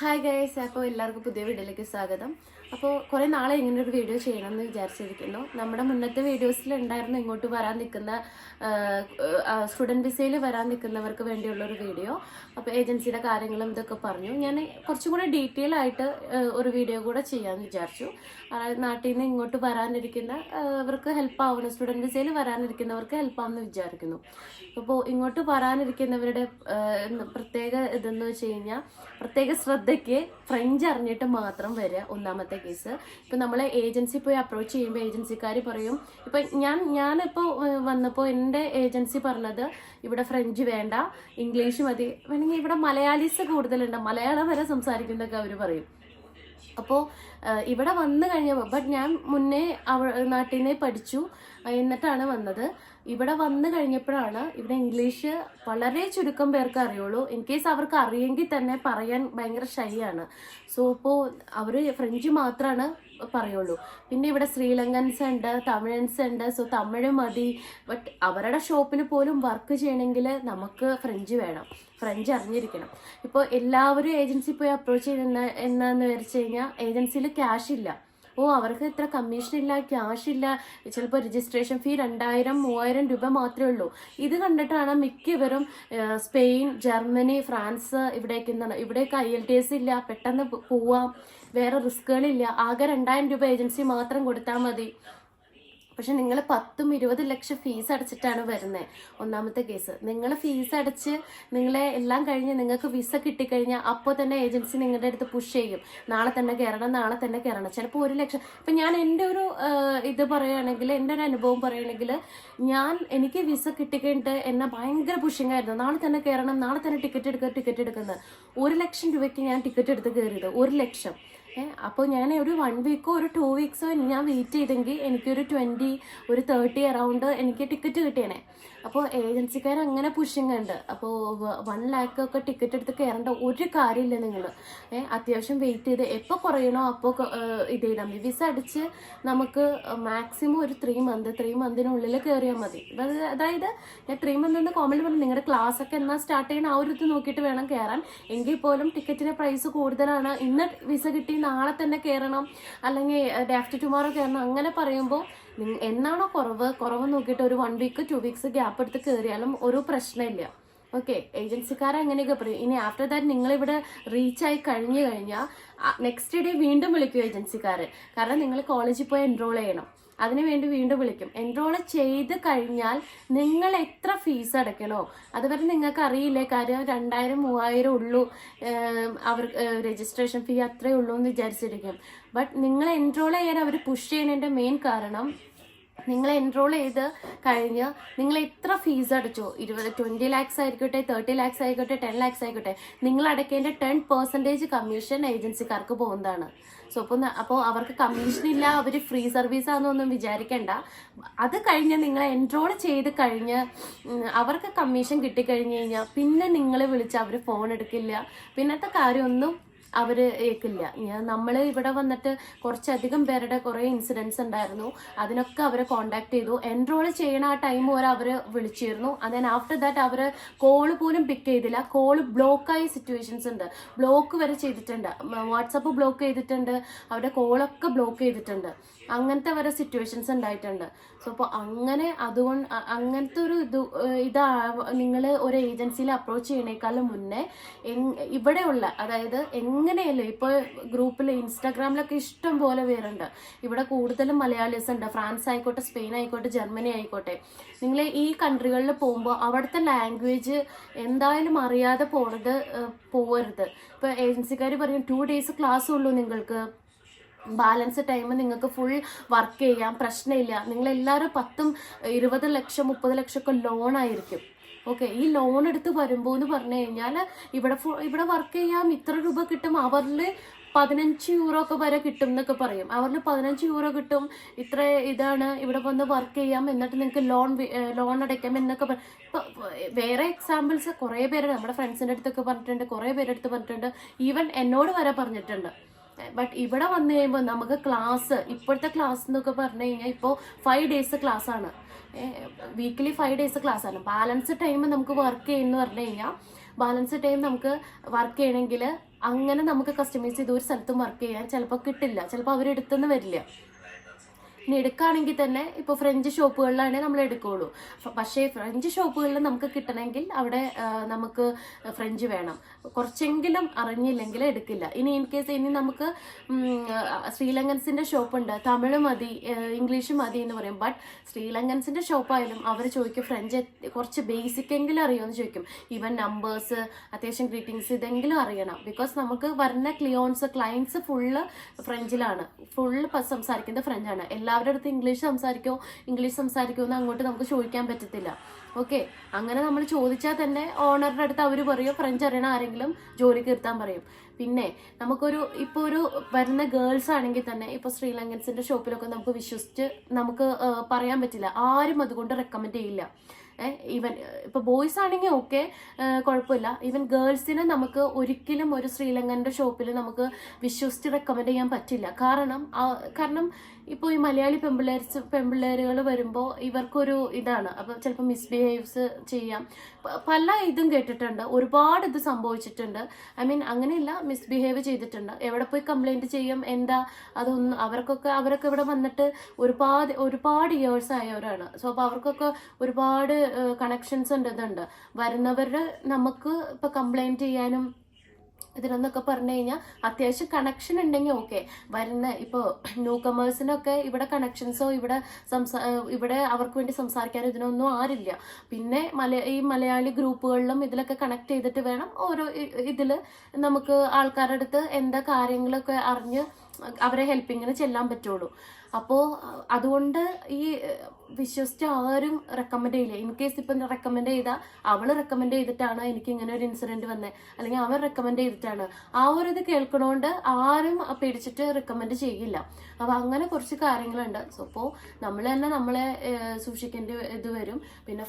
Hi guys, അപ്പോൾ എല്ലാവർക്കും പുതിയ വീഡിയോയിലേക്ക് സ്വാഗതം. അപ്പോൾ കുറേ നാളെ ഇങ്ങനൊരു വീഡിയോ ചെയ്യണമെന്ന് വിചാരിച്ചിരിക്കുന്നു. നമ്മുടെ മുന്നത്തെ വീഡിയോസിലുണ്ടായിരുന്നു ഇങ്ങോട്ട് വരാൻ നിൽക്കുന്ന സ്റ്റുഡൻറ്റ് വിസയിൽ വരാൻ നിൽക്കുന്നവർക്ക് വേണ്ടിയുള്ളൊരു വീഡിയോ. അപ്പോൾ ഏജൻസിയുടെ കാര്യങ്ങളും ഇതൊക്കെ പറഞ്ഞു. ഞാൻ കുറച്ചും കൂടെ ഡീറ്റെയിൽ ആയിട്ട് ഒരു വീഡിയോ കൂടെ ചെയ്യാമെന്ന് വിചാരിച്ചു. നാട്ടിൽ നിന്ന് ഇങ്ങോട്ട് വരാനിരിക്കുന്ന അവർക്ക് ഹെൽപ്പ് ആവണം, സ്റ്റുഡൻറ്റ് വിസയിൽ വരാനിരിക്കുന്നവർക്ക് ഹെൽപ്പ് ആവുമെന്ന് വിചാരിക്കുന്നു. അപ്പോൾ ഇങ്ങോട്ട് വരാനിരിക്കുന്നവരുടെ പ്രത്യേക ഇതെന്ന് വെച്ച് കഴിഞ്ഞാൽ, പ്രത്യേക ശ്രദ്ധയ്ക്ക് ഫ്രഞ്ച് അറിഞ്ഞിട്ട് മാത്രം വരിക. ഒന്നാമത്തെ കേസ്. ഇപ്പം നമ്മൾ ഏജൻസി പോയി അപ്രോച്ച് ചെയ്യുമ്പോൾ ഏജൻസിക്കാർ പറയും, ഇപ്പം ഞാനിപ്പോൾ വന്നപ്പോൾ എൻ്റെ ഏജൻസി പറഞ്ഞത് ഇവിടെ ഫ്രഞ്ച് വേണ്ട, ഇംഗ്ലീഷ് മതി, വേണമെങ്കിൽ ഇവിടെ മലയാളീസ് കൂടുതലുണ്ട്, മലയാളം വരെ സംസാരിക്കുന്നതൊക്കെ അവർ പറയും. അപ്പോൾ ഇവിടെ വന്നു കഴിഞ്ഞപ്പോൾ, ബട്ട് ഞാൻ മുന്നേ നാട്ടിൽ നിന്ന് പഠിച്ചു എന്നിട്ടാണ് വന്നത്. ഇവിടെ വന്നു കഴിഞ്ഞപ്പോഴാണ് ഇവിടെ ഇംഗ്ലീഷ് വളരെ ചുരുക്കം പേർക്ക് അറിയുള്ളൂ. ഇൻ കേസ് അവർക്ക് അറിയെങ്കിൽ തന്നെ പറയാൻ ഭയങ്കര ഷൈ ആണ്. സോ ഇപ്പോൾ അവർ ഫ്രഞ്ച് മാത്രമാണ് പറയുള്ളൂ. പിന്നെ ഇവിടെ ശ്രീലങ്കൻസ് ഉണ്ട്, തമിഴൻസ് ഉണ്ട്. സോ തമിഴ് മതി. ബട്ട് അവരുടെ ഷോപ്പിൽ പോലും വർക്ക് ചെയ്യണമെങ്കിൽ നമുക്ക് ഫ്രഞ്ച് വേണം, ഫ്രഞ്ച് അറിഞ്ഞിരിക്കണം. ഇപ്പോൾ എല്ലാവരും ഏജൻസി പോയി അപ്രോച്ച് ചെയ്യുന്ന എന്നാന്ന് വെച്ച് കഴിഞ്ഞാൽ ഏജൻസിയിൽ ക്യാഷ് ഇല്ല. അവർക്ക് ഇത്ര കമ്മീഷൻ ഇല്ല, ക്യാഷ് ഇല്ല, ചിലപ്പോൾ രജിസ്ട്രേഷൻ ഫീ 2000-3000 രൂപ മാത്രമേ ഉള്ളൂ. ഇത് കണ്ടിട്ടാണ് മിക്കവരും സ്പെയിൻ, ജർമ്മനി, ഫ്രാൻസ് ഇവിടേക്ക് IELTS ഇല്ല, പെട്ടെന്ന് പോവാം, വേറെ റിസ്കുകളില്ല, ആകെ 2000 രൂപ ഏജൻസി മാത്രം കൊടുത്താൽ മതി. പക്ഷെ നിങ്ങൾ 10-20 ലക്ഷം ഫീസ് അടച്ചിട്ടാണ് വരുന്നത്. ഒന്നാമത്തെ കേസ്, നിങ്ങൾ ഫീസ് അടച്ച് നിങ്ങളെ എല്ലാം കഴിഞ്ഞ് നിങ്ങൾക്ക് വിസ കിട്ടിക്കഴിഞ്ഞാൽ അപ്പോൾ തന്നെ ഏജൻസി നിങ്ങളുടെ അടുത്ത് പുഷ് ചെയ്യും, നാളെ തന്നെ കയറണം, നാളെ തന്നെ കയറണം. ചിലപ്പോൾ 1 ലക്ഷം. ഇപ്പം ഞാൻ എൻ്റെ ഒരു ഇത് പറയുകയാണെങ്കിൽ, എൻ്റെ ഒരു അനുഭവം പറയുകയാണെങ്കിൽ, എനിക്ക് വിസ കിട്ടിക്കഴിഞ്ഞിട്ട് എന്നെ ഭയങ്കര പുഷിങ് ആയിരുന്നു, നാളെ തന്നെ കയറണം, നാളെ തന്നെ ടിക്കറ്റ് എടുക്കുന്നത്. 1 ലക്ഷം രൂപയ്ക്ക് ഞാൻ ടിക്കറ്റ് എടുത്ത് കയറിയത്, 1 ലക്ഷം. അപ്പോൾ ഞാൻ ഒരു 1 വീക്കോ ഒരു 2 വീക്സോ ഞാൻ വെയിറ്റ് ചെയ്തെങ്കിൽ എനിക്കൊരു 20 ഒരു 30 അറൗണ്ട് എനിക്ക് ടിക്കറ്റ് കിട്ടിയേനെ. അപ്പോൾ ഏജൻസിക്കാർ അങ്ങനെ പുഷിങ് ഉണ്ട്. അപ്പോൾ 1 ലാക്കൊക്കെ ടിക്കറ്റ് എടുത്ത് കയറേണ്ട ഒരു കാര്യമില്ല. നിങ്ങൾ അത്യാവശ്യം വെയിറ്റ് ചെയ്ത് എപ്പോൾ കുറയണോ അപ്പോൾ ഇത് ചെയ്താൽ മതി. വിസ അടിച്ച് നമുക്ക് മാക്സിമം ഒരു 3 മന്തിനുള്ളിൽ കയറിയാൽ മതി. അതായത് ഞാൻ 3 മന്ത് എന്ന് കോമഡിൽ പറഞ്ഞു, നിങ്ങളുടെ ക്ലാസ് ഒക്കെ എന്നാൽ സ്റ്റാർട്ട് ചെയ്യണം, ആ ഒരു ഇത് നോക്കിയിട്ട് വേണം കയറാൻ. എങ്കിൽ പോലും ടിക്കറ്റിൻ്റെ പ്രൈസ് കൂടുതലാണ്, ഇന്ന് വിസ കിട്ടി നാളെ തന്നെ കയറണം, അല്ലെങ്കിൽ ഡേ ആഫ്റ്റർ ടുമോറോ കയറണം, അങ്ങനെ പറയുമ്പോൾ എന്നാണോ കുറവ് നോക്കിയിട്ട് ഒരു 1 വീക്ക് 2 വീക്സ് ഗ്യാപ്പ് എടുത്ത് കയറിയാലും ഒരു പ്രശ്നമില്ല. ഓക്കെ, ഏജൻസിക്കാരെ അങ്ങനെയൊക്കെ പറയും. ഇനി ആഫ്റ്റർ ദാറ്റ് നിങ്ങളിവിടെ റീച്ചായി കഴിഞ്ഞാൽ നെക്സ്റ്റ് ഡേ വീണ്ടും വിളിക്കും ഏജൻസിക്കാർ. കാരണം നിങ്ങൾ കോളേജിൽ പോയി എൻറോൾ ചെയ്യണം, അതിനുവേണ്ടി വീണ്ടും വിളിക്കും. എൻറോൾ ചെയ്ത് കഴിഞ്ഞാൽ നിങ്ങൾ എത്ര ഫീസ് അടയ്ക്കണോ അതുവരെ നിങ്ങൾക്ക് അറിയില്ലേ. കാര്യം 2000-3000 ഉള്ളൂ, അവർ രജിസ്ട്രേഷൻ ഫീ അത്രയേ ഉള്ളൂ എന്ന് വിചാരിച്ചിരിക്കും. ബട്ട് നിങ്ങൾ എൻറോൾ ചെയ്യാൻ അവർ പുഷ് ചെയ്യുന്നതിൻ്റെ മെയിൻ കാരണം, നിങ്ങൾ എൻറോൾ ചെയ്ത് കഴിഞ്ഞ് നിങ്ങൾ എത്ര ഫീസ് അടച്ചോ, 20 lakhs ആയിക്കോട്ടെ, 30 lakhs ആയിക്കോട്ടെ, 10 lakhs ആയിക്കോട്ടെ, നിങ്ങൾ അടയ്ക്കേണ്ട 10% കമ്മീഷൻ ഏജൻസിക്കാർക്ക് പോകുന്നതാണ്. സോ അപ്പോൾ അവർക്ക് കമ്മീഷൻ ഇല്ല, അവർ ഫ്രീ സർവീസ് ആണെന്നൊന്നും വിചാരിക്കേണ്ട. അത് കഴിഞ്ഞ് നിങ്ങൾ എൻറോൾ ചെയ്ത് കഴിഞ്ഞ് അവർക്ക് കമ്മീഷൻ കിട്ടിക്കഴിഞ്ഞ് കഴിഞ്ഞാൽ പിന്നെ നിങ്ങളെ വിളിച്ച് അവർ ഫോൺ എടുക്കില്ല, പിന്നത്തെ കാര്യമൊന്നും അവർ ഏൽക്കില്ല. നമ്മൾ ഇവിടെ വന്നിട്ട് കുറച്ചധികം പേരുടെ കുറേ ഇൻസിഡൻസ് ഉണ്ടായിരുന്നു. അതിനൊക്കെ അവരെ കോണ്ടാക്ട് ചെയ്തു. എൻറോൾ ചെയ്യണ ആ ടൈം വരെ അവർ വിളിച്ചിരുന്നു. അതിന് ആഫ്റ്റർ ദാറ്റ് അവർ കോള് പോലും പിക്ക് ചെയ്തില്ല. കോള് ബ്ലോക്കായ സിറ്റുവേഷൻസ് ഉണ്ട്, ബ്ലോക്ക് വരെ ചെയ്തിട്ടുണ്ട്, വാട്സപ്പ് ബ്ലോക്ക് ചെയ്തിട്ടുണ്ട്, അവരുടെ കോളൊക്കെ ബ്ലോക്ക് ചെയ്തിട്ടുണ്ട്. അങ്ങനത്തെ വരെ സിറ്റുവേഷൻസ് ഉണ്ടായിട്ടുണ്ട്. സോ അപ്പോൾ അങ്ങനത്തെ ഒരു നിങ്ങൾ ഒരു ഏജൻസിയിൽ അപ്രോച്ച് ചെയ്യണേക്കാളും മുന്നേ ഇവിടെയുള്ള, അതായത് എങ്ങനെയല്ലേ, ഇപ്പോൾ ഗ്രൂപ്പിൽ ഇൻസ്റ്റാഗ്രാമിലൊക്കെ ഇഷ്ടം പോലെ പേരുണ്ട്. ഇവിടെ കൂടുതലും മലയാളീസ് ഉണ്ട്. ഫ്രാൻസ് ആയിക്കോട്ടെ, സ്പെയിൻ ആയിക്കോട്ടെ, ജർമ്മനി ആയിക്കോട്ടെ. നിങ്ങൾ ഈ കൺട്രികളിൽ പോകുമ്പോൾ അവിടുത്തെ ലാംഗ്വേജ് എന്തായാലും അറിയാതെ പോകരുത്. ഇപ്പോൾ ഏജൻസിക്കാർ പറയും 2 days ക്ലാസ് ഉള്ളൂ, നിങ്ങൾക്ക് ബാലൻസ് ടൈം നിങ്ങൾക്ക് ഫുൾ വർക്ക് ചെയ്യാം, പ്രശ്നമില്ല. നിങ്ങളെല്ലാവരും 10-20 ലക്ഷം 30 ലക്ഷമൊക്കെ ലോൺ ആയിരിക്കും. ഓക്കെ, ഈ ലോൺ എടുത്ത് വരുമ്പോൾ എന്ന് പറഞ്ഞു കഴിഞ്ഞാൽ ഇവിടെ വർക്ക് ചെയ്യാം, ഇത്ര രൂപ കിട്ടും, അവരിൽ 15 യൂറോ ഒക്കെ വരെ കിട്ടും എന്നൊക്കെ പറയും. അവരിൽ 15 യൂറോ കിട്ടും, ഇത്ര ഇതാണ്, ഇവിടെ വന്ന് വർക്ക് ചെയ്യാം, എന്നിട്ട് നിങ്ങൾക്ക് ലോൺ അടയ്ക്കാം എന്നൊക്കെ പറയും. ഇപ്പോൾ വേറെ എക്സാമ്പിൾസ് കുറേ പേര് നമ്മുടെ ഫ്രണ്ട്സിൻ്റെ അടുത്തൊക്കെ പറഞ്ഞിട്ടുണ്ട്, കുറേ പേരുടെ അടുത്ത് പറഞ്ഞിട്ടുണ്ട്, ഈവൻ എന്നോട് വരെ പറഞ്ഞിട്ടുണ്ട്. ബട്ട് ഇവിടെ വന്നു കഴിയുമ്പോൾ നമുക്ക് ക്ലാസ്, ഇപ്പോഴത്തെ ക്ലാസ് എന്നൊക്കെ പറഞ്ഞു കഴിഞ്ഞാൽ ഇപ്പോൾ 5 days ക്ലാസ് ആണ്, വീക്കിലി 5 days ക്ലാസ് ആണ്. ബാലൻസ് ടൈം നമുക്ക് വർക്ക് ചെയ്യുമെന്ന് പറഞ്ഞു കഴിഞ്ഞാൽ ബാലൻസ് ടൈം നമുക്ക് വർക്ക് ചെയ്യണമെങ്കിൽ അങ്ങനെ നമുക്ക് കസ്റ്റമൈസ് ചെയ്ത് ഒരു സ്ഥലത്തും വർക്ക് ചെയ്യാൻ ചിലപ്പോൾ കിട്ടില്ല, ചിലപ്പോൾ അവരെടുത്തെന്ന് വരില്ല. ഇനി എടുക്കുകയാണെങ്കിൽ തന്നെ ഇപ്പോൾ ഫ്രഞ്ച് ഷോപ്പുകളിലാണ് നമ്മൾ എടുക്കുകയുള്ളൂ. പക്ഷേ ഫ്രഞ്ച് ഷോപ്പുകളിൽ നമുക്ക് കിട്ടണമെങ്കിൽ അവിടെ നമുക്ക് ഫ്രഞ്ച് വേണം, കുറച്ചെങ്കിലും അറിഞ്ഞില്ലെങ്കിൽ എടുക്കില്ല. ഇനി ഇൻ കേസ് ഇനി നമുക്ക് ശ്രീലങ്കൻസിൻ്റെ ഷോപ്പുണ്ട്, തമിഴ് മതി ഇംഗ്ലീഷ് മതി എന്ന് പറയും. ബട്ട് ശ്രീലങ്കൻസിൻ്റെ ഷോപ്പായാലും അവർ ചോദിക്കും ഫ്രഞ്ച് കുറച്ച് ബേസിക് എങ്കിലും അറിയുമെന്ന് ചോദിക്കും. ഈവൻ നമ്പേഴ്സ്, അത്യാവശ്യം ഗ്രീറ്റിങ്സ് ഇതെങ്കിലും അറിയണം. ബിക്കോസ് നമുക്ക് വരുന്ന ക്ലയൻസ് ഫുള്ള് ഫ്രഞ്ചിലാണ്, ഫുള്ള് സംസാരിക്കുന്നത് ഫ്രഞ്ചാണ്. എല്ലാവരുടെ അടുത്ത് ഇംഗ്ലീഷ് സംസാരിക്കുമെന്ന് അങ്ങോട്ട് നമുക്ക് ചോദിക്കാൻ പറ്റത്തില്ല. ഓക്കെ, അങ്ങനെ നമ്മൾ ചോദിച്ചാൽ തന്നെ ഓണറുടെ അടുത്ത് അവർ പറയും ഫ്രഞ്ച് അറിയണ ആരെങ്കിലും ജോലിക്ക് ഇരുത്താൻ പറയും. പിന്നെ ഇപ്പോൾ ഒരു വരുന്ന ഗേൾസ് ആണെങ്കിൽ തന്നെ ഇപ്പോൾ ശ്രീലങ്കൻസിൻ്റെ ഷോപ്പിലൊക്കെ നമുക്ക് വിശ്വസിച്ച് നമുക്ക് പറയാൻ പറ്റില്ല, ആരും അതുകൊണ്ട് റെക്കമെൻഡ് ചെയ്യില്ല. ഈവൻ ഇപ്പോൾ ബോയ്സ് ആണെങ്കിൽ ഓക്കെ കുഴപ്പമില്ല, ഈവൻ ഗേൾസിനെ നമുക്ക് ഒരിക്കലും ഒരു ശ്രീലങ്കൻ്റെ ഷോപ്പിൽ നമുക്ക് വിശ്വസിച്ച് റെക്കമെൻഡ് ചെയ്യാൻ പറ്റില്ല. കാരണം ഇപ്പോൾ ഈ മലയാളി പെമ്പിള്ളേരുകൾ വരുമ്പോൾ ഇവർക്കൊരു ഇതാണ്, അപ്പോൾ ചിലപ്പോൾ മിസ്ബിഹേവ്സ് ചെയ്യാം. പല ഇതും കേട്ടിട്ടുണ്ട്, ഒരുപാട് ഇത് സംഭവിച്ചിട്ടുണ്ട്. ഐ മീൻ അങ്ങനെയല്ല, മിസ്ബിഹേവ് ചെയ്തിട്ടുണ്ട്. എവിടെ പോയി കംപ്ലൈൻറ്റ് ചെയ്യും എന്താ അതൊന്നും അവരൊക്കെ ഇവിടെ വന്നിട്ട് ഒരുപാട് ഇയേഴ്സ് ആയവരാണ്. സോ അപ്പോൾ അവർക്കൊക്കെ ഒരുപാട് കണക്ഷൻസ് ഇതുണ്ട്. വരുന്നവരുടെ നമുക്ക് ഇപ്പോൾ കംപ്ലൈൻറ്റ് ചെയ്യാനും ഇതിനൊന്നൊക്കെ പറഞ്ഞു കഴിഞ്ഞാൽ അത്യാവശ്യം കണക്ഷൻ ഉണ്ടെങ്കിൽ ഓക്കെ. വരുന്ന ഇപ്പോൾ ന്യൂ കമേഴ്സിനൊക്കെ ഇവിടെ കണക്ഷൻസോ ഇവിടെ അവർക്ക് വേണ്ടി സംസാരിക്കാനോ ഇതിനൊന്നും ആരില്ല. പിന്നെ ഈ മലയാളി ഗ്രൂപ്പുകളിലും ഇതിലൊക്കെ കണക്ട് ചെയ്തിട്ട് വേണം ഓരോ ഇതിൽ നമുക്ക് ആൾക്കാരുടെ അടുത്ത് എന്താ കാര്യങ്ങളൊക്കെ അറിഞ്ഞ് അവരെ ഹെൽപ്പിങ്ങിന് ചെല്ലാൻ പറ്റുള്ളൂ. അപ്പോൾ അതുകൊണ്ട് ഈ വിശ്വസിച്ച് ആരും റെക്കമെൻഡ് ചെയ്യില്ല. ഇൻ കേസ് ഇപ്പം റെക്കമെൻഡ് ചെയ്താൽ അവൾ റെക്കമെൻഡ് ചെയ്തിട്ടാണ് എനിക്ക് ഇങ്ങനെ ഒരു ഇൻസിഡൻറ്റ് വന്നത്, അല്ലെങ്കിൽ അവൻ റെക്കമെൻഡ് ചെയ്തിട്ടാണ്, ആ ഒരു ഇത് കേൾക്കണോണ്ട് ആരും പേടിച്ചിട്ട് റെക്കമെൻഡ് ചെയ്യില്ല. അപ്പോൾ അങ്ങനെ കുറച്ച് കാര്യങ്ങളുണ്ട്. സോ അപ്പോൾ നമ്മൾ തന്നെ നമ്മളെ സൂക്ഷിക്കേണ്ട ഇത് വരും. പിന്നെ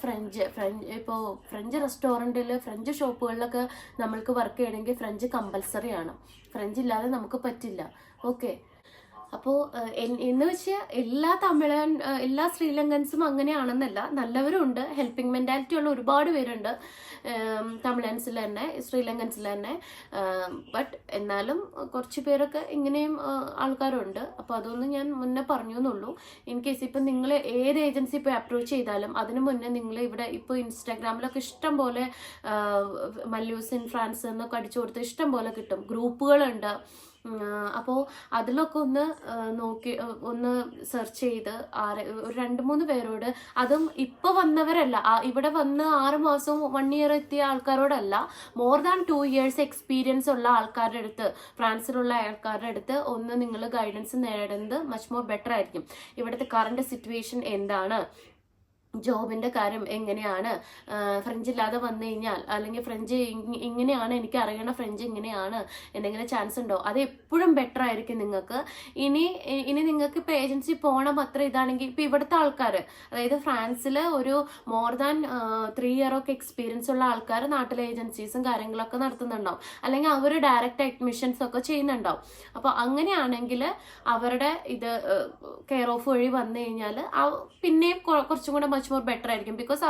ഇപ്പോൾ ഫ്രഞ്ച് റെസ്റ്റോറൻറ്റിൽ ഫ്രഞ്ച് ഷോപ്പുകളിലൊക്കെ നമ്മൾക്ക് വർക്ക് ചെയ്യണമെങ്കിൽ ഫ്രഞ്ച് കമ്പൽസറി ആണ്, ഫ്രഞ്ച് ഇല്ലാതെ നമുക്ക് പറ്റില്ല. ഓക്കെ, അപ്പോൾ എന്ന് വെച്ചാൽ എല്ലാ ശ്രീലങ്കൻസും അങ്ങനെയാണെന്നല്ല, നല്ലവരും ഉണ്ട്, ഹെൽപ്പിംഗ് മെൻറ്റാലിറ്റി ഉള്ള ഒരുപാട് പേരുണ്ട് തമിഴൻസിൽ തന്നെ ശ്രീലങ്കൻസിൽ തന്നെ. ബട്ട് എന്നാലും കുറച്ച് പേരൊക്കെ ഇങ്ങനെയും ആൾക്കാരുണ്ട്. അപ്പോൾ അതൊന്നും ഞാൻ മുന്നേ പറഞ്ഞു എന്നുള്ളൂ. ഇൻ കേസ് ഇപ്പം നിങ്ങൾ ഏത് ഏജൻസി ഇപ്പോൾ അപ്രോച്ച് ചെയ്താലും അതിന് മുന്നേ നിങ്ങൾ ഇവിടെ ഇപ്പോൾ ഇൻസ്റ്റാഗ്രാമിലൊക്കെ ഇഷ്ടം പോലെ മല്യൂസ് ഇൻ ഫ്രാൻസ് എന്നൊക്കെ അടിച്ചു കൊടുത്ത് ഇഷ്ടം പോലെ കിട്ടും, ഗ്രൂപ്പുകളുണ്ട്. അപ്പോൾ അതിലൊക്കെ ഒന്ന് സെർച്ച് ചെയ്ത് ഒരു 2-3 പേരോട്, അതും ഇപ്പോൾ വന്നവരല്ല, ഇവിടെ വന്ന് 6 മാസവും 1 ഇയർ എത്തിയ ആൾക്കാരോടല്ല, മോർ ദാൻ 2 years എക്സ്പീരിയൻസ് ഉള്ള ആൾക്കാരുടെ അടുത്ത്, ഫ്രാൻസിലുള്ള ആൾക്കാരുടെ അടുത്ത് ഒന്ന് നിങ്ങൾ ഗൈഡൻസ് നേടുന്നത് മച്ച് മോർ ബെറ്റർ ആയിരിക്കും. ഇവിടുത്തെ കറണ്ട് സിറ്റുവേഷൻ എന്താണ്, ജോബിൻ്റെ കാര്യം എങ്ങനെയാണ്, ഫ്രഞ്ച് ഇല്ലാതെ വന്നു കഴിഞ്ഞാൽ, അല്ലെങ്കിൽ ഫ്രഞ്ച് ഇങ്ങനെയാണ് എനിക്ക് അറിയണ ഫ്രഞ്ച് ഇങ്ങനെയാണ്, എന്തെങ്കിലും ചാൻസ് ഉണ്ടോ, അത് എപ്പോഴും ബെറ്റർ ആയിരിക്കും നിങ്ങൾക്ക്. ഇനി നിങ്ങൾക്ക് ഇപ്പോൾ ഏജൻസി പോകണം അത്ര ഇതാണെങ്കിൽ, ഇപ്പോൾ ഇവിടുത്തെ ആൾക്കാർ, അതായത് ഫ്രാൻസിൽ ഒരു മോർ ദാൻ 3 year ഒക്കെ എക്സ്പീരിയൻസ് ഉള്ള ആൾക്കാർ നാട്ടിലെ ഏജൻസീസും കാര്യങ്ങളൊക്കെ നടത്തുന്നുണ്ടാവും, അല്ലെങ്കിൽ അവർ ഡയറക്റ്റ് അഡ്മിഷൻസ് ഒക്കെ ചെയ്യുന്നുണ്ടാവും. അപ്പോൾ അങ്ങനെയാണെങ്കിൽ അവരുടെ ഇത് കെയർ ഓഫ് വഴി വന്നു കഴിഞ്ഞാൽ പിന്നെയും കുറച്ചും കൂടെ മച്ച് മോർ ബെറ്റർ ആയിരിക്കും. ബിക്കോസ്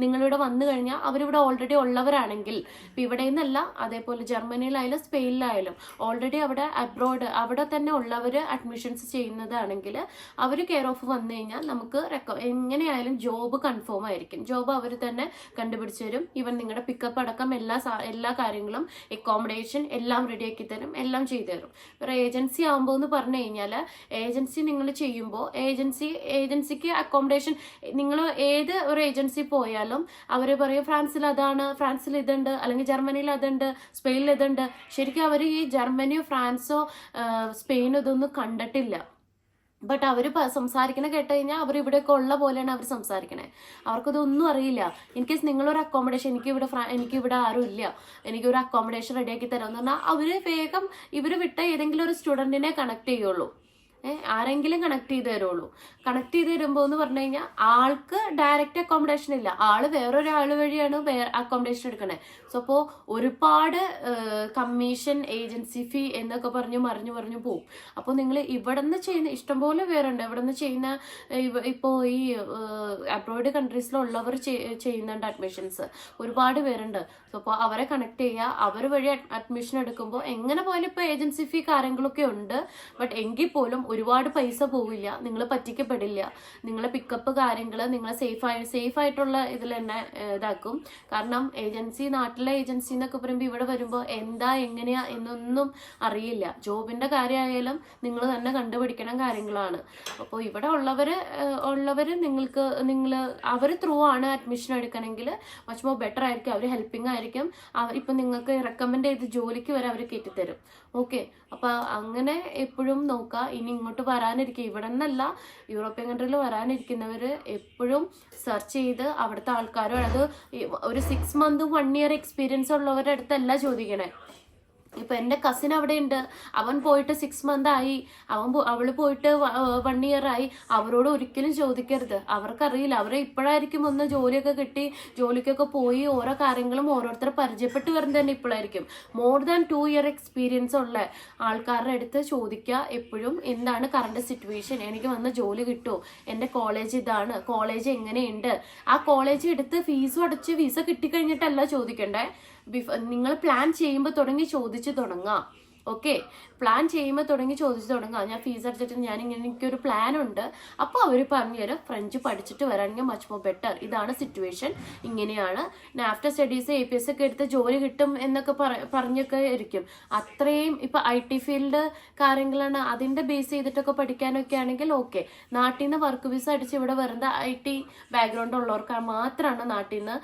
നിങ്ങളിവിടെ വന്നു കഴിഞ്ഞാൽ അവരിവിടെ ഓൾറെഡി ഉള്ളവരാണെങ്കിൽ, ഇപ്പം ഇവിടെ നിന്നല്ല, അതേപോലെ ജർമ്മനിയിലായാലും സ്പെയിനിലായാലും ഓൾറെഡി അവിടെ അബ്രോഡ് അവിടെ തന്നെ ഉള്ളവർ അഡ്മിഷൻസ് ചെയ്യുന്നതാണെങ്കിൽ അവർ കെയർ ഓഫ് വന്നു കഴിഞ്ഞാൽ നമുക്ക് എങ്ങനെയായാലും ജോബ് കൺഫേം ആയിരിക്കും. ജോബ് അവർ തന്നെ കണ്ടുപിടിച്ച് തരും. ഈവൻ നിങ്ങളുടെ പിക്കപ്പ് അടക്കം എല്ലാ കാര്യങ്ങളും, അക്കോമഡേഷൻ എല്ലാം റെഡിയാക്കി തരും, എല്ലാം ചെയ്തു തരും. ഒരു ഏജൻസി ആകുമ്പോൾ എന്ന് പറഞ്ഞു കഴിഞ്ഞാൽ, ഏജൻസി നിങ്ങൾ ചെയ്യുമ്പോൾ ഏജൻസിക്ക് അക്കോമഡേഷൻ, നിങ്ങൾ ഏത് ഒരു ഏജൻസി പോയാലും അവർ പറയും ഫ്രാൻസിൽ ഇതുണ്ട്, അല്ലെങ്കിൽ ജർമ്മനിയിൽ അതുണ്ട്, സ്പെയിനിൽ ഇതുണ്ട്. ശരിക്കും അവർ ഈ ജർമ്മനിയോ ഫ്രാൻസോ സ്പെയിനോ ഇതൊന്നും കണ്ടിട്ടില്ല. ബട്ട് അവർ സംസാരിക്കണ കേട്ട് കഴിഞ്ഞാൽ അവർ ഇവിടെയൊക്കെ ഉള്ള പോലെയാണ് അവർ സംസാരിക്കണേ, അവർക്കതൊന്നും അറിയില്ല. ഇൻ കേസ് നിങ്ങളൊരു അക്കോമഡേഷൻ, എനിക്കിവിടെ ആരും ഇല്ല, എനിക്കൊരു അക്കോമഡേഷൻ റെഡിയാക്കി തരാമെന്ന് പറഞ്ഞാൽ അവർ വേഗം ഇവർ വിട്ട ഏതെങ്കിലും ഒരു സ്റ്റുഡൻറ്റിനെ കണക്ട് ചെയ്യുള്ളൂ. ആരെങ്കിലും കണക്ട് ചെയ്ത് തരുള്ളൂ. കണക്ട് ചെയ്ത് തരുമ്പോൾ എന്ന് പറഞ്ഞു കഴിഞ്ഞാൽ ആൾക്ക് ഡയറക്റ്റ് അക്കോമഡേഷൻ ഇല്ല, ആള് വേറൊരാൾ വഴിയാണ് അക്കോമഡേഷൻ എടുക്കണേ. സോ അപ്പോൾ ഒരുപാട് കമ്മീഷൻ, ഏജൻസി ഫീ എന്നൊക്കെ പറഞ്ഞ് മറിഞ്ഞു പോകും. അപ്പോൾ നിങ്ങൾ ഇവിടെ നിന്ന് ചെയ്യുന്ന ഇഷ്ടംപോലെ പേരുണ്ട്, ഇവിടെ നിന്ന് ചെയ്യുന്ന ഇപ്പോൾ ഈ അബ്രോഡ് കൺട്രീസിലുള്ളവർ ചെയ്യുന്നുണ്ട് അഡ്മിഷൻസ്, ഒരുപാട് പേരുണ്ട്. സോ അപ്പോൾ അവരെ കണക്ട് ചെയ്യുക, അവർ വഴി അഡ്മിഷൻ എടുക്കുമ്പോൾ എങ്ങനെ പോലും ഇപ്പോൾ ഏജൻസി ഫീ കാര്യങ്ങളൊക്കെ ഉണ്ട്, ബട്ട് എങ്കിൽ പോലും ഒരുപാട് പൈസ പോവില്ല, നിങ്ങൾ പറ്റിക്കപ്പെടില്ല. നിങ്ങളെ പിക്കപ്പ് കാര്യങ്ങൾ നിങ്ങൾ സേഫ് ആയിട്ടുള്ള ഇതിൽ തന്നെ ഇതാക്കും. കാരണം ഏജൻസി, നാട്ടിലെ ഏജൻസി എന്നൊക്കെ പറയുമ്പോൾ ഇവിടെ വരുമ്പോൾ എന്താ എങ്ങനെയാ എന്നൊന്നും അറിയില്ല. ജോബിന്റെ കാര്യമായാലും നിങ്ങൾ തന്നെ കണ്ടുപിടിക്കണം കാര്യങ്ങളാണ്. അപ്പോൾ ഇവിടെ ഉള്ളവർ നിങ്ങൾ അവർ ത്രൂ ആണ് അഡ്മിഷൻ എടുക്കണമെങ്കിൽ മച്ച് മോർ ബെറ്റർ ആയിരിക്കും. അവർ ഹെൽപ്പിംഗ് ആയിരിക്കും. ഇപ്പം നിങ്ങൾക്ക് റെക്കമെൻഡ് ചെയ്ത് ജോലിക്ക് വരെ അവർ കയറ്റിത്തരും. ഓക്കെ, അപ്പൊ അങ്ങനെ എപ്പോഴും നോക്കുക. ഇനി ഇങ്ങോട്ട് വരാനിരിക്കുക, ഇവിടെ നിന്നല്ല യൂറോപ്യൻ കൺട്രിയിൽ വരാനിരിക്കുന്നവർ എപ്പോഴും സെർച്ച് ചെയ്ത് അവിടുത്തെ ആൾക്കാരും, അത് ഒരു 6 month 1 year എക്സ്പീരിയൻസ് ഉള്ളവരുടെ അടുത്തല്ല ചോദിക്കണേ. ഇപ്പൊ എന്റെ കസിൻ അവിടെ ഉണ്ട്, അവൻ പോയിട്ട് 6 month ആയി, അവള് പോയിട്ട് 1 year ആയി. അവരോട് ഒരിക്കലും ചോദിക്കരുത്, അവർക്കറിയില്ല. അവരെ ഇപ്പോഴായിരിക്കും ഒന്ന് ജോലിയൊക്കെ കിട്ടി, ജോലിക്കൊക്കെ പോയി ഓരോ കാര്യങ്ങളും ഓരോരുത്തരെ പരിചയപ്പെട്ട് വരുന്നത് തന്നെ ഇപ്പോഴായിരിക്കും. മോർ ദാൻ 2 year എക്സ്പീരിയൻസ് ഉള്ള ആൾക്കാരുടെ അടുത്ത് ചോദിക്കുക എപ്പോഴും, എന്താണ് കറണ്ട് സിറ്റുവേഷൻ, എനിക്ക് വന്ന ജോലി കിട്ടുമോ, എന്റെ കോളേജ് ഇതാണ്, കോളേജ് എങ്ങനെയുണ്ട്. ആ കോളേജ് എടുത്ത് ഫീസും അടച്ച് വിസ കിട്ടിക്കഴിഞ്ഞിട്ടല്ല ചോദിക്കണ്ടേ, നിങ്ങൾ പ്ലാൻ ചെയ്യുമ്പോൾ ചോദിച്ചു തുടങ്ങാം. ഓക്കെ, പ്ലാൻ ചെയ്യുമ്പോൾ ചോദിച്ചു തുടങ്ങാം. ഞാൻ ഫീസ് അടച്ചിട്ട് എനിക്കൊരു പ്ലാൻ ഉണ്ട്. അപ്പോൾ അവർ പറഞ്ഞുതരും, ഫ്രഞ്ച് പഠിച്ചിട്ട് വരാണെങ്കിൽ മച്ച് മോർ ബെറ്റർ, ഇതാണ് സിറ്റുവേഷൻ, ഇങ്ങനെയാണ്. ആഫ്റ്റർ സ്റ്റഡീസ് APS ഒക്കെ എടുത്ത് ജോലി കിട്ടും എന്നൊക്കെ പറഞ്ഞൊക്കെ ഇരിക്കും. അത്രയും ഇപ്പം IT ഫീൽഡ് കാര്യങ്ങളാണ്, അതിൻ്റെ ബേസ് ചെയ്തിട്ടൊക്കെ പഠിക്കാനൊക്കെ ആണെങ്കിൽ ഓക്കെ. നാട്ടിൽ നിന്ന് വർക്ക് വിസ അടിച്ച് ഇവിടെ വരുന്ന IT ബാക്ക്ഗ്രൗണ്ട് ഉള്ളവർക്ക് മാത്രമാണ് നാട്ടിൽ നിന്ന്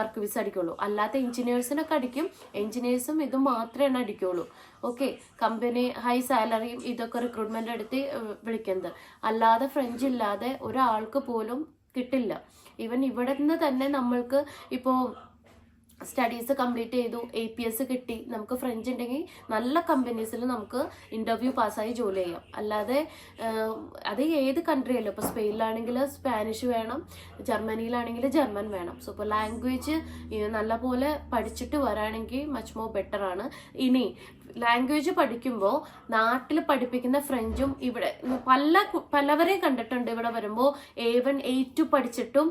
വർക്ക് വിസ അടിക്കുള്ളൂ. അല്ലാത്ത എഞ്ചിനീയേഴ്സിനൊക്കെ അടിക്കും, എഞ്ചിനീയേഴ്സും ഇത് മാത്രമേ അടിക്കുള്ളൂ. ഓക്കെ, കമ്പനി ഹൈ സാലറിയും ഇതൊക്കെ റിക്രൂട്ട്മെന്റ് എടുത്ത് വിളിക്കുന്നത്. അല്ലാതെ ഫ്രഞ്ച് ഇല്ലാതെ ഒരാൾക്ക് പോലും കിട്ടില്ല. ഈവൻ ഇവിടെ നിന്ന് തന്നെ നമ്മൾക്ക് ഇപ്പോൾ സ്റ്റഡീസ് കംപ്ലീറ്റ് ചെയ്തു, APS കിട്ടി, നമുക്ക് ഫ്രഞ്ച് ഉണ്ടെങ്കിൽ നല്ല കമ്പനീസിൽ നമുക്ക് ഇന്റർവ്യൂ പാസ്സായി ജോലി ചെയ്യാം. അല്ലാതെ അത് ഏത് കൺട്രി അല്ലോ, ഇപ്പോൾ സ്പെയിനിലാണെങ്കിൽ സ്പാനിഷ് വേണം, ജർമ്മനിയിലാണെങ്കിൽ ജർമ്മൻ വേണം. സോ ഇപ്പോൾ ലാംഗ്വേജ് നല്ലപോലെ പഠിച്ചിട്ട് വരാണെങ്കിൽ മച്ച് മോർ ബെറ്റർ ആണ്. ഇനി ലാംഗ്വേജ് പഠിക്കുമ്പോൾ നാട്ടിൽ പഠിപ്പിക്കുന്ന ഫ്രഞ്ചും ഇവിടെ പലവരെയും കണ്ടിട്ടുണ്ട്. ഇവിടെ വരുമ്പോൾ A1 A2 പഠിച്ചിട്ടും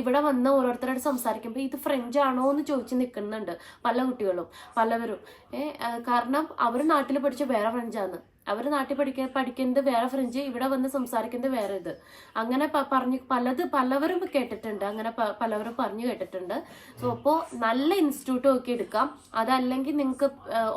ഇവിടെ വന്ന് ഓരോരുത്തരോട് സംസാരിക്കുമ്പോൾ ഇത് ഫ്രഞ്ച് ആണോ എന്ന് ചോദിച്ച് നിൽക്കുന്നുണ്ട് പല കുട്ടികളും, പലവരും. കാരണം അവർ നാട്ടിൽ പഠിച്ച വേറെ ഫ്രഞ്ചാണ്, അവർ നാട്ടിൽ പഠിക്കുന്നത് വേറെ ഫ്രഞ്ച്, ഇവിടെ വന്ന് സംസാരിക്കുന്നത് വേറെ ഇത്. അങ്ങനെ പലവരും കേട്ടിട്ടുണ്ട്, അങ്ങനെ പലവരും പറഞ്ഞു കേട്ടിട്ടുണ്ട്. സോ അപ്പോൾ നല്ല ഇൻസ്റ്റിറ്റ്യൂട്ട് നോക്കി എടുക്കാം. അതല്ലെങ്കിൽ നിങ്ങൾക്ക്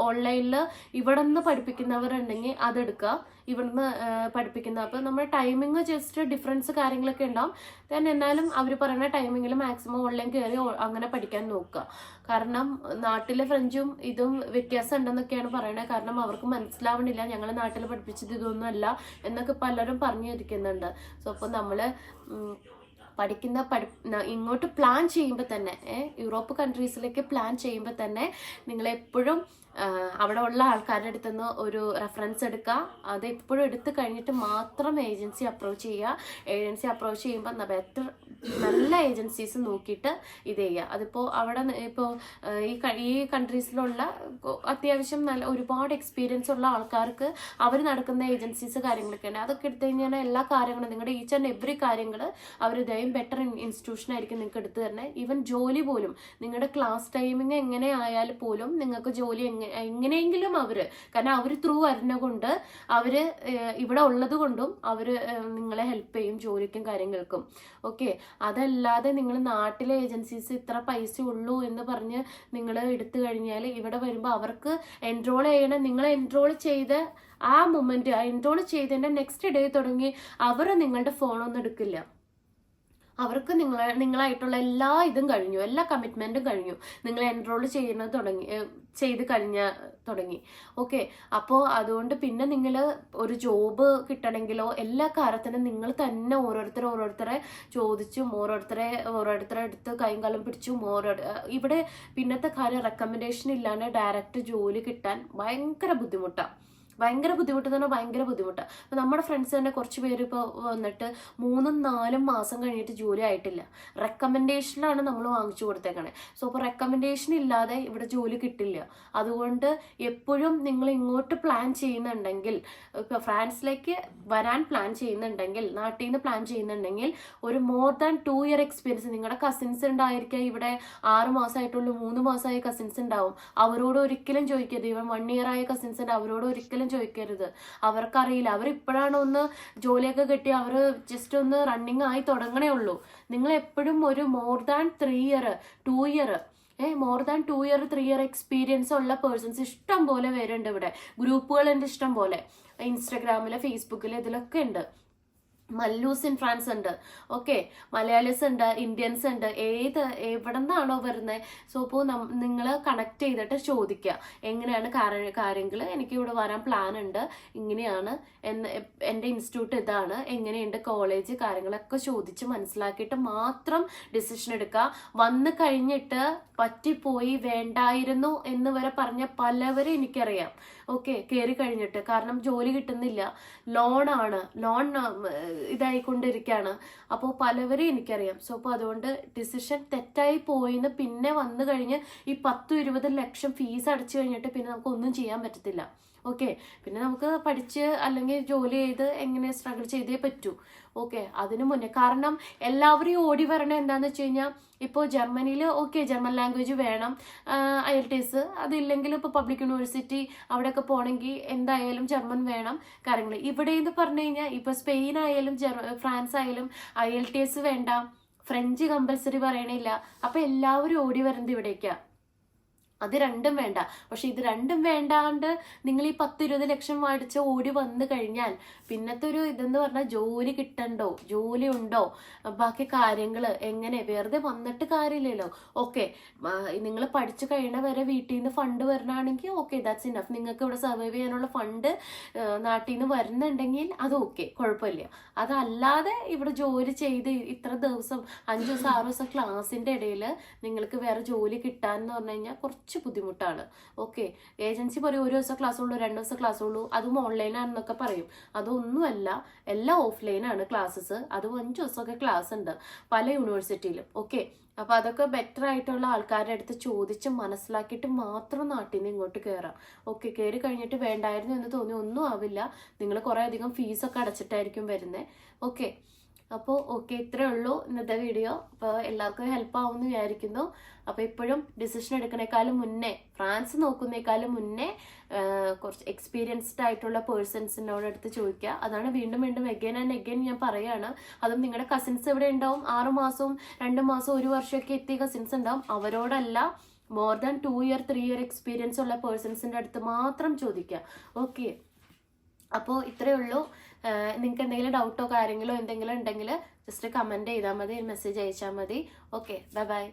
ഓൺലൈനിൽ ഇവിടെ നിന്ന് പഠിപ്പിക്കുന്നവരുണ്ടെങ്കിൽ അതെടുക്കുക. ഇവിടുന്ന് പഠിപ്പിക്കുന്ന, അപ്പോൾ നമ്മുടെ ടൈമിങ് ജസ്റ്റ് ഡിഫറൻസ് കാര്യങ്ങളൊക്കെ ഉണ്ടാവും. then എന്നാലും അവർ പറയുന്ന ടൈമിങ്ങിൽ മാക്സിമം ഓൺലൈൻ കയറി അങ്ങനെ പഠിക്കാൻ നോക്കുക. കാരണം നാട്ടിലെ ഫ്രഞ്ചും ഇതും വ്യത്യാസം ഉണ്ടെന്നൊക്കെയാണ് പറയുന്നത്. കാരണം അവർക്ക് മനസ്സിലാവണില്ല, ഞങ്ങൾ നാട്ടിൽ പഠിപ്പിച്ചത് ഇതൊന്നും അല്ല എന്നൊക്കെ പലരും പറഞ്ഞിരിക്കുന്നുണ്ട്. സോ അപ്പോൾ നമ്മൾ ഇങ്ങോട്ട് പ്ലാൻ ചെയ്യുമ്പോൾ തന്നെ, യൂറോപ്പ് കൺട്രീസിലേക്ക് പ്ലാൻ ചെയ്യുമ്പോൾ തന്നെ നിങ്ങളെപ്പോഴും അവിടെ ഉള്ള ആൾക്കാരുടെ അടുത്ത് നിന്ന് ഒരു റെഫറൻസ് എടുക്കുക. അത് എപ്പോഴും എടുത്തു കഴിഞ്ഞിട്ട് മാത്രം ഏജൻസി അപ്രോച്ച് ചെയ്യുക. ഏജൻസി അപ്രോച്ച് ചെയ്യുമ്പോൾ നല്ല ഏജൻസീസ് നോക്കിയിട്ട് ഇത് ചെയ്യുക. അതിപ്പോൾ അവിടെ ഇപ്പോൾ ഈ കൺട്രീസിലുള്ള അത്യാവശ്യം ഒരുപാട് എക്സ്പീരിയൻസ് ഉള്ള ആൾക്കാർക്ക് അവർ നടക്കുന്ന ഏജൻസീസ് കാര്യങ്ങളൊക്കെ ഉണ്ട്. അതൊക്കെ എടുത്തു കഴിഞ്ഞാൽ എല്ലാ കാര്യങ്ങളും നിങ്ങളുടെ ഈച്ച് ആൻഡ് എവറി കാര്യങ്ങൾ അവർ ഇതായും ബെറ്റർ ഇൻസ്റ്റിറ്റ്യൂഷൻ ആയിരിക്കും നിങ്ങൾക്ക് എടുത്തു തരണേ. ഈവൻ ജോലി പോലും നിങ്ങളുടെ ക്ലാസ് ടൈമിങ് എങ്ങനെ ആയാലും പോലും നിങ്ങൾക്ക് ജോലി എങ്ങനെയെങ്കിലും കാരണം അവർ ത്രൂ വരുന്ന കൊണ്ട് ഇവിടെ ഉള്ളത് കൊണ്ടും നിങ്ങളെ ഹെൽപ്പ് ചെയ്യും ജോലിക്കും കാര്യങ്ങൾക്കും. ഓക്കെ, അതല്ലാതെ നിങ്ങൾ നാട്ടിലെ ഏജൻസീസ് ഇത്ര പൈസ ഉള്ളൂ എന്ന് പറഞ്ഞ് നിങ്ങൾ എടുത്തു കഴിഞ്ഞാൽ ഇവിടെ വരുമ്പോൾ അവർക്ക് എൻറോൾ ചെയ്യണം. നിങ്ങൾ എൻറോൾ ചെയ്ത ആ മൊമെന്റ്, എൻറോൾ ചെയ്തതിന്റെ നെക്സ്റ്റ് ഡേ തുടങ്ങി അവർ നിങ്ങളുടെ ഫോണൊന്നും എടുക്കില്ല. അവർക്ക് നിങ്ങളായിട്ടുള്ള എല്ലാ ഇതും കഴിഞ്ഞു, എല്ലാ കമ്മിറ്റ്മെന്റും കഴിഞ്ഞു, നിങ്ങൾ എൻറോൾ ചെയ്ത് തുടങ്ങി. ഓക്കെ, അപ്പോൾ അതുകൊണ്ട് പിന്നെ നിങ്ങൾ ഒരു ജോബ് കിട്ടണമെങ്കിലോ എല്ലാ കാര്യത്തിനും നിങ്ങൾ തന്നെ ഓരോരുത്തരെ ചോദിച്ചും ഓരോരുത്തരെ അടുത്ത് കൈയും കാലം പിടിച്ചും ഇവിടെ പിന്നത്തെ കാര്യം റെക്കമെൻഡേഷൻ ഇല്ലാണ്ട് ഡയറക്റ്റ് ജോലി കിട്ടാൻ ഭയങ്കര ബുദ്ധിമുട്ടാണ്. ഭയങ്കര ബുദ്ധിമുട്ട് എന്ന് പറഞ്ഞാൽ ഭയങ്കര ബുദ്ധിമുട്ടാണ്. അപ്പം നമ്മുടെ ഫ്രണ്ട്സ് തന്നെ കുറച്ച് പേര് ഇപ്പോൾ വന്നിട്ട് 3-4 മാസം കഴിഞ്ഞിട്ട് ജോലി ആയിട്ടില്ല. റെക്കമെൻഡേഷനിലാണ് നമ്മൾ വാങ്ങിച്ചു കൊടുത്തേക്കണേ. സോ അപ്പോൾ റെക്കമെൻഡേഷൻ ഇല്ലാതെ ഇവിടെ ജോലി കിട്ടില്ല. അതുകൊണ്ട് എപ്പോഴും നിങ്ങൾ ഇങ്ങോട്ട് പ്ലാൻ ചെയ്യുന്നുണ്ടെങ്കിൽ, ഇപ്പോൾ ഫ്രാൻസിലേക്ക് വരാൻ പ്ലാൻ ചെയ്യുന്നുണ്ടെങ്കിൽ, നാട്ടിൽ നിന്ന് പ്ലാൻ ചെയ്യുന്നുണ്ടെങ്കിൽ, ഒരു മോർ ദാൻ 2 ഇയർ എക്സ്പീരിയൻസ്, നിങ്ങളുടെ കസിൻസ് ഉണ്ടായിരിക്കുക, ഇവിടെ 6 മാസമായിട്ടുള്ളൂ, 3 മാസമായ കസിൻസ് ഉണ്ടാവും, അവരോട് ഒരിക്കലും ചോദിക്കരുത്. ഇവൻ 1 ഇയർ ആയ കസിൻസ് ഉണ്ട്, അവരോട് ഒരിക്കലും ചോദിക്കരുത്. അവർക്കറിയില്ല, അവരിപ്പോഴാണ് ഒന്ന് ജോലിയൊക്കെ കിട്ടി, അവർ ജസ്റ്റ് ഒന്ന് റണ്ണിങ് ആയി തുടങ്ങണേ ഉള്ളൂ. നിങ്ങൾ എപ്പോഴും ഒരു more than 3 year 2 year more than 2 year 3 year experience ഉള്ള പേഴ്സൺസ് ഇഷ്ടം പോലെ പേരുണ്ട് ഇവിടെ. ഗ്രൂപ്പുകളുണ്ട് ഇഷ്ടം പോലെ, ഇൻസ്റ്റഗ്രാമില് ഫേസ്ബുക്കിൽ ഇതിലൊക്കെ ഉണ്ട്. മല്ലൂസ് ഇൻ ഫ്രാൻസ് ഉണ്ട്, ഓക്കെ, മലയാളീസ് ഉണ്ട്, ഇന്ത്യൻസ് ഉണ്ട്, എവിടെ നിന്നാണോ വരുന്നത്. സോ ഇപ്പോൾ നിങ്ങൾ കണക്ട് ചെയ്തിട്ട് ചോദിക്കുക എങ്ങനെയാണ് കാര്യങ്ങൾ, എനിക്ക് ഇവിടെ വരാൻ പ്ലാൻ ഉണ്ട്, ഇങ്ങനെയാണ്, എൻ്റെ ഇൻസ്റ്റിറ്റ്യൂട്ട് ഇതാണ്, എങ്ങനെയുണ്ട് കോളേജ്, കാര്യങ്ങളൊക്കെ ചോദിച്ച് മനസ്സിലാക്കിയിട്ട് മാത്രം ഡിസിഷൻ എടുക്കുക. വന്നു കഴിഞ്ഞിട്ട് പറ്റിപ്പോയി വേണ്ടായിരുന്നു എന്ന് വരെ പറഞ്ഞ പലവരും എനിക്കറിയാം. ഓക്കെ, കയറി കഴിഞ്ഞിട്ട്, കാരണം ജോലി കിട്ടുന്നില്ല, ലോണാണ്, ലോൺ ഇതായിക്കൊണ്ടിരിക്കുകയാണ്. അപ്പോൾ പലവരും എനിക്കറിയാം. സോ അപ്പോൾ അതുകൊണ്ട് ഡിസിഷൻ തെറ്റായി പോയിന്ന് പിന്നെ വന്നു കഴിഞ്ഞ് ഈ 10-20 ലക്ഷം ഫീസ് അടച്ചു കഴിഞ്ഞിട്ട് പിന്നെ നമുക്ക് ഒന്നും ചെയ്യാൻ പറ്റത്തില്ല. ഓക്കെ, പിന്നെ നമുക്ക് പഠിച്ച് അല്ലെങ്കിൽ ജോലി ചെയ്ത് എങ്ങനെ സ്ട്രഗിൾ ചെയ്തേ പറ്റൂ. ഓക്കെ, അതിനു മുന്നേ, കാരണം എല്ലാവരും ഓടി വരണേ എന്താണെന്ന് വെച്ച് കഴിഞ്ഞാൽ, ഇപ്പോൾ ജർമ്മനിയിൽ ഓക്കെ ജർമ്മൻ ലാംഗ്വേജ് വേണം, IELTS, അതില്ലെങ്കിൽ ഇപ്പോൾ പബ്ലിക് യൂണിവേഴ്സിറ്റി അവിടെയൊക്കെ പോകണമെങ്കിൽ എന്തായാലും ജർമ്മൻ വേണം കാര്യങ്ങൾ. ഇവിടെ എന്ന് പറഞ്ഞു കഴിഞ്ഞാൽ ഇപ്പോൾ സ്പെയിൻ ആയാലും ഫ്രാൻസ് ആയാലും IELTS വേണ്ട, ഫ്രഞ്ച് കമ്പൽസറി പറയണില്ല. അപ്പം എല്ലാവരും ഓടി വരുന്നത് ഇവിടേക്കാണ്. അത് രണ്ടും വേണ്ട. പക്ഷെ ഇത് രണ്ടും വേണ്ടാണ്ട് നിങ്ങൾ ഈ 10-20 ലക്ഷം മേടിച്ച് ഓടി വന്നു കഴിഞ്ഞാൽ പിന്നത്തെ ഒരു ഇതെന്ന് പറഞ്ഞാൽ ജോലി കിട്ടണ്ടോ, ജോലി ഉണ്ടോ, ബാക്കി കാര്യങ്ങൾ എങ്ങനെ, വെറുതെ വന്നിട്ട് കാര്യമില്ലല്ലോ. ഓക്കെ, നിങ്ങൾ പഠിച്ചു കഴിയണ വരെ വീട്ടിൽ നിന്ന് ഫണ്ട് വരണാണെങ്കിൽ ഓക്കെ, ദാറ്റ്സ് ഇനഫ്. നിങ്ങൾക്ക് ഇവിടെ സർവൈവ് ചെയ്യാനുള്ള ഫണ്ട് നാട്ടിൽ നിന്ന് വരുന്നുണ്ടെങ്കിൽ അത് ഓക്കെ, കുഴപ്പമില്ല. അതല്ലാതെ ഇവിടെ ജോലി ചെയ്ത് ഇത്ര ദിവസം 5 ദിവസം 6 ദിവസം ക്ലാസ്സിൻ്റെ ഇടയിൽ നിങ്ങൾക്ക് വേറെ ജോലി കിട്ടാന്ന് പറഞ്ഞു കഴിഞ്ഞാൽ കുറച്ച് ബുദ്ധിമുട്ടാണ്. ഓക്കെ, ഏജൻസി പറയും 1 ദിവസം ക്ലാസ് ഉള്ളൂ, 2 ദിവസം ക്ലാസ് ഉള്ളൂ, അതും ഓൺലൈനാണെന്നൊക്കെ പറയും. അതൊന്നുമല്ല, എല്ലാം ഓഫ്ലൈനാണ് ക്ലാസ്സസ്. അതും 5 ദിവസമൊക്കെ ക്ലാസ് ഉണ്ട് പല യൂണിവേഴ്സിറ്റിയിലും. ഓക്കെ, അപ്പൊ അതൊക്കെ ബെറ്റർ ആയിട്ടുള്ള ആൾക്കാരുടെ അടുത്ത് ചോദിച്ച് മനസ്സിലാക്കിയിട്ട് മാത്രം നാട്ടിൽ നിന്ന് ഇങ്ങോട്ട് കയറാം. ഓക്കെ, കയറി കഴിഞ്ഞിട്ട് വേണ്ടായിരുന്നു എന്ന് തോന്നി ഒന്നും ആവില്ല. നിങ്ങൾ കുറെ അധികം ഫീസൊക്കെ അടച്ചിട്ടായിരിക്കും വരുന്നത്. ഓക്കെ, അപ്പോൾ ഓക്കെ, ഇത്രേ ഉള്ളൂ ഇന്നത്തെ വീഡിയോ. അപ്പോൾ എല്ലാവർക്കും ഹെൽപ്പ് ആവുമെന്ന് വിചാരിക്കുന്നു. അപ്പോൾ ഇപ്പോഴും ഡിസിഷൻ എടുക്കുന്നേക്കാളും മുന്നേ, ഫ്രാൻസ് നോക്കുന്നേക്കാളും മുന്നേ കുറച്ച് എക്സ്പീരിയൻസ്ഡ് ആയിട്ടുള്ള പേഴ്സൺസിനോട് അടുത്ത് ചോദിക്കുക. അതാണ് വീണ്ടും വീണ്ടും എഗൈൻ ആൻഡ് എഗൈൻ ഞാൻ പറയുകയാണ്. അതും നിങ്ങളുടെ കസിൻസ് ഇവിടെ ഉണ്ടാവും, 6 മാസവും 2 മാസവും 1 വർഷമൊക്കെ എത്തിയ കസിൻസ് ഉണ്ടാവും. അവരോടല്ല, more than 2 year 3 year experience ഉള്ള പേഴ്സൺസിൻ്റെ അടുത്ത് മാത്രം ചോദിക്കുക. ഓക്കെ, അപ്പോൾ ഇത്രയേ ഉള്ളൂ. നിങ്ങൾക്ക് എന്തെങ്കിലും ഡൗട്ടോ കാര്യങ്ങളോ എന്തെങ്കിലും ഉണ്ടെങ്കിൽ ജസ്റ്റ് കമൻറ്റ് ചെയ്താൽ മതി, മെസ്സേജ് അയച്ചാൽ മതി. Okay, bye bye.